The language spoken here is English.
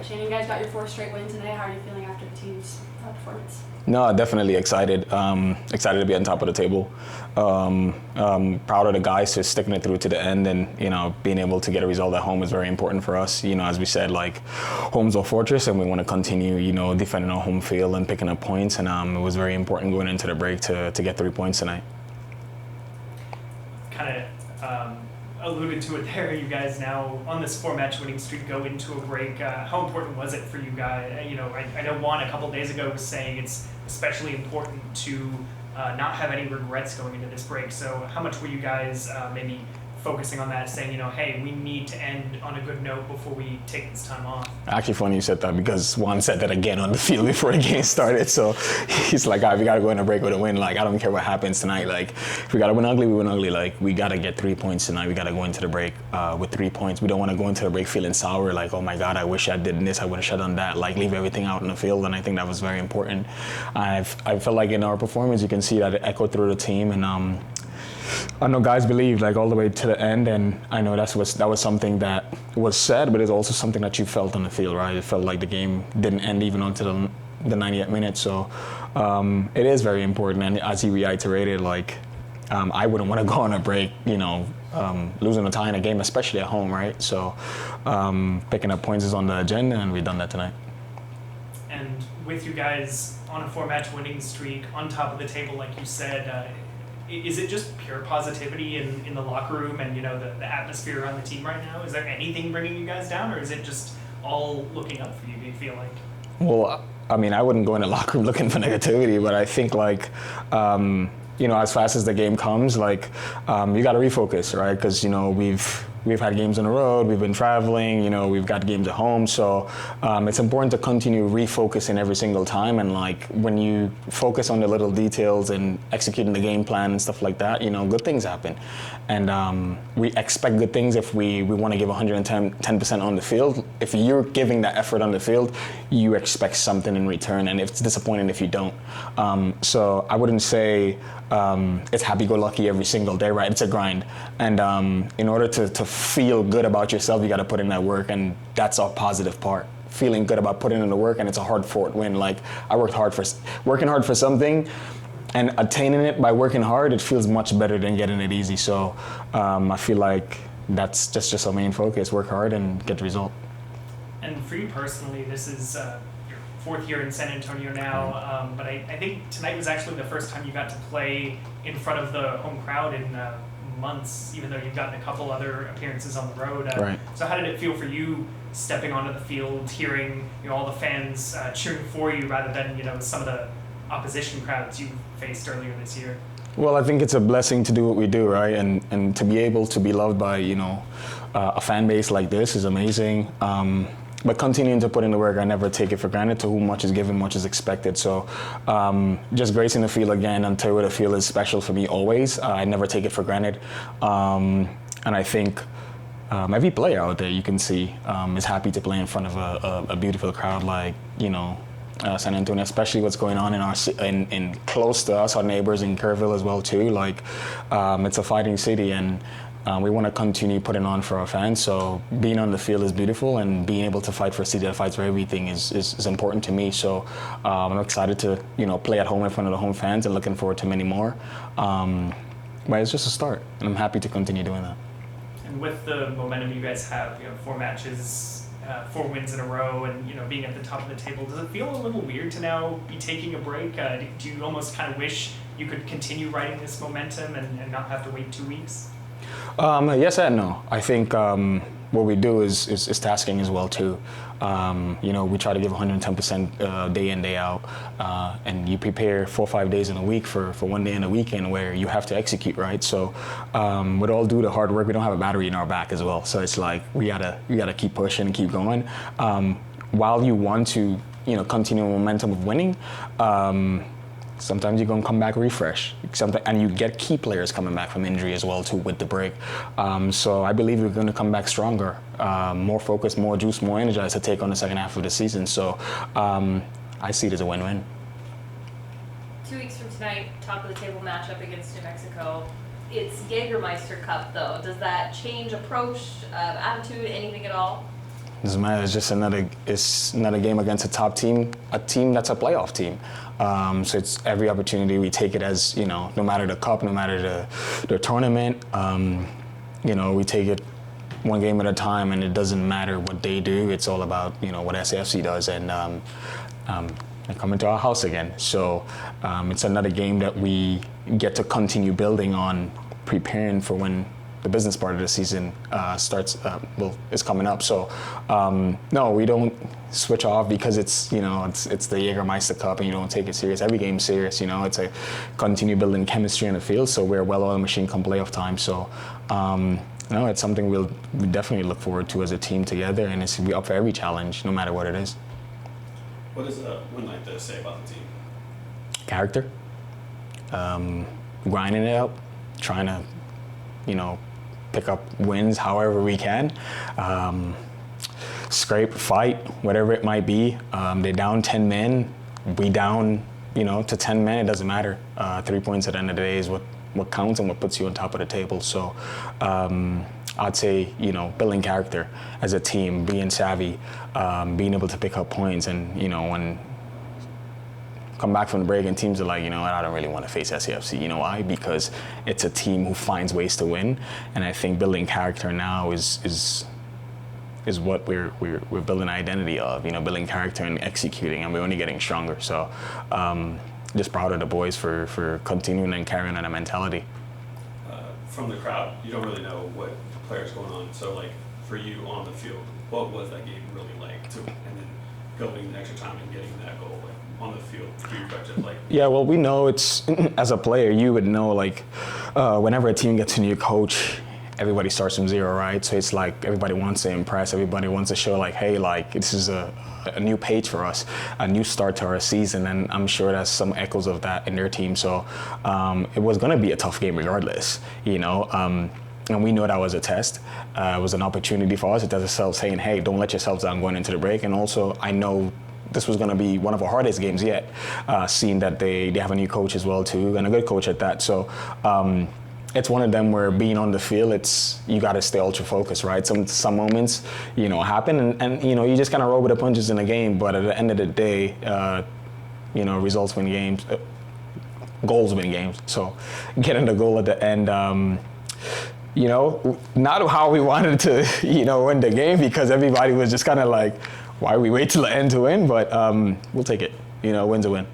right, Shannon, you guys got your 4th straight win today. How are you feeling after the team's performance? No, definitely excited. Excited to be on top of the table. Proud of the guys for sticking it through to the end, and being able to get a result at home is very important for us. As we said, home's our fortress, and we want to continue, defending our home field and picking up points. And it was very important going into the break to get 3 points tonight. Kind of alluded to it there. You guys now on this 4-match winning streak go into a break. How important was it for you guys? I know Juan a couple days ago was saying it's especially important to not have any regrets going into this break. So how much were you guys maybe focusing on that, saying, hey, we need to end on a good note before we take this time off? Actually, funny you said that, because Juan said that again on the field before the game started. So he's like, all right, we got to go in a break with a win. I don't care what happens tonight. If we got to win ugly, we win ugly. We got to get 3 points tonight. We got to go into the break with 3 points. We don't want to go into the break feeling sour, oh my God, I wish I did this, I wish I done that, leave everything out in the field. And I think that was very important. I felt like in our performance, you can see that it echoed through the team. And I know guys believed all the way to the end, and I know that was something that was said, but it's also something that you felt on the field, right? It felt like the game didn't end even until the 90th minute. So it is very important, and as he reiterated, I wouldn't want to go on a break, losing a tie in a game, especially at home, right? So picking up points is on the agenda, and we've done that tonight. And with you guys on a 4-match winning streak, on top of the table, like you said, is it just pure positivity in the locker room and the atmosphere around the team right now? Is there anything bringing you guys down, or is it just all looking up for you, do you feel like? Well, I wouldn't go in the locker room looking for negativity, but I think as fast as the game comes, you got to refocus, right? Because we've had games on the road, we've been traveling, we've got games at home. So it's important to continue refocusing every single time. And when you focus on the little details and executing the game plan and stuff like that, good things happen. And we expect good things if we want to give 110% on the field. If you're giving that effort on the field, you expect something in return. And it's disappointing if you don't. So I wouldn't say it's happy-go-lucky every single day, right? It's a grind. And in order to feel good about yourself, you got to put in that work, and that's our positive part. Feeling good about putting in the work, and it's a hard-fought win. I working hard for something, and attaining it by working hard, it feels much better than getting it easy. So I feel like that's just our main focus: work hard and get the result. And for you personally, this is your 4th year in San Antonio now, but I think tonight was actually the first time you got to play in front of the home crowd in months, even though you've gotten a couple other appearances on the road. Right. So how did it feel for you stepping onto the field, hearing all the fans cheering for you rather than some of the opposition crowds you faced earlier this year? Well, I think it's a blessing to do what we do, right? And to be able to be loved by a fan base like this is amazing. But continuing to put in the work, I never take it for granted. To whom much is given, much is expected. So just gracing the field again and tell you what the field is special for me always. I never take it for granted. And I think every player out there you can see is happy to play in front of a beautiful crowd like, San Antonio, especially what's going on in close to us, our neighbors in Kerrville as well too. It's a fighting city, and we want to continue putting on for our fans. So being on the field is beautiful, and being able to fight for a city that fights for everything is important to me. So I'm excited to play at home in front of the home fans, and looking forward to many more. But it's just a start, and I'm happy to continue doing that. And with the momentum you guys have, 4 matches, 4 wins in a row, and being at the top of the table, does it feel a little weird to now be taking a break? Do you almost kind of wish you could continue riding this momentum and not have to wait 2 weeks? Yes and no. I think what we do is tasking as well too. We try to give 110% day in, day out, and you prepare 4 or 5 days in a week for 1 day in a weekend where you have to execute, right? So with all due to hard work, we don't have a battery in our back as well. So it's we gotta keep pushing and keep going. While you want to continue momentum of winning, sometimes you're going to come back refresh. And you get key players coming back from injury as well too with the break. So I believe we're going to come back stronger, more focused, more juice, more energized to take on the second half of the season. So I see it as a win-win. 2 weeks from tonight, top of the table matchup against New Mexico. It's Jägermeister Cup though. Does that change approach, attitude, anything at all? Doesn't matter. It's just another game against a top team, a team that's a playoff team. So it's every opportunity we take it as, no matter the cup, no matter the tournament, we take it one game at a time, and it doesn't matter what they do. It's all about, what SAFC does, and come into our house again. So it's another game that we get to continue building on, preparing for when the business part of the season is coming up. So no, we don't switch off because it's the Jägermeister Cup, and you don't take it serious. Every game's serious. It's a continue building chemistry on the field. So we're a well-oiled machine come playoff time. So no, it's something we definitely look forward to as a team together, and it's be up for every challenge, no matter what it is. What does a win like this say about the team? Character, grinding it out, trying to, pick up wins however we can. Scrape, fight, whatever it might be. They're down 10 men. We down, to 10 men. It doesn't matter. 3 points at the end of the day is what counts and what puts you on top of the table. So I'd say, building character as a team, being savvy, being able to pick up points, and, when come back from the break and teams are like, I don't really want to face SAFC. You know why? Because it's a team who finds ways to win, and I think building character now is what we're building an identity of. Building character and executing, and we're only getting stronger. So just proud of the boys for continuing and carrying on a mentality. From the crowd, you don't really know what the players going on. So like for you on the field, what was that game really like? And then going the extra time and getting that goal, like on the field, for you guys, like. Yeah, well, we know it's as a player, you would know whenever a team gets a new coach, everybody starts from zero, right? So it's like everybody wants to impress, everybody wants to show hey, this is a new page for us, a new start to our season, and I'm sure there's some echoes of that in their team. So it was going to be a tough game regardless, and we know that was a test. It was an opportunity for us to test ourselves, saying, hey, don't let yourselves down going into the break. And also, I know this was going to be one of our hardest games yet, seeing that they have a new coach as well too, and a good coach at that. So it's one of them where being on the field, you got to stay ultra focused, right? Some moments, happen, and you just kind of roll with the punches in a game. But at the end of the day, results win games, goals win games. So getting the goal at the end, not how we wanted to, win the game, because everybody was just kind of like, why we wait till the end to win? But we'll take it. Win's a win.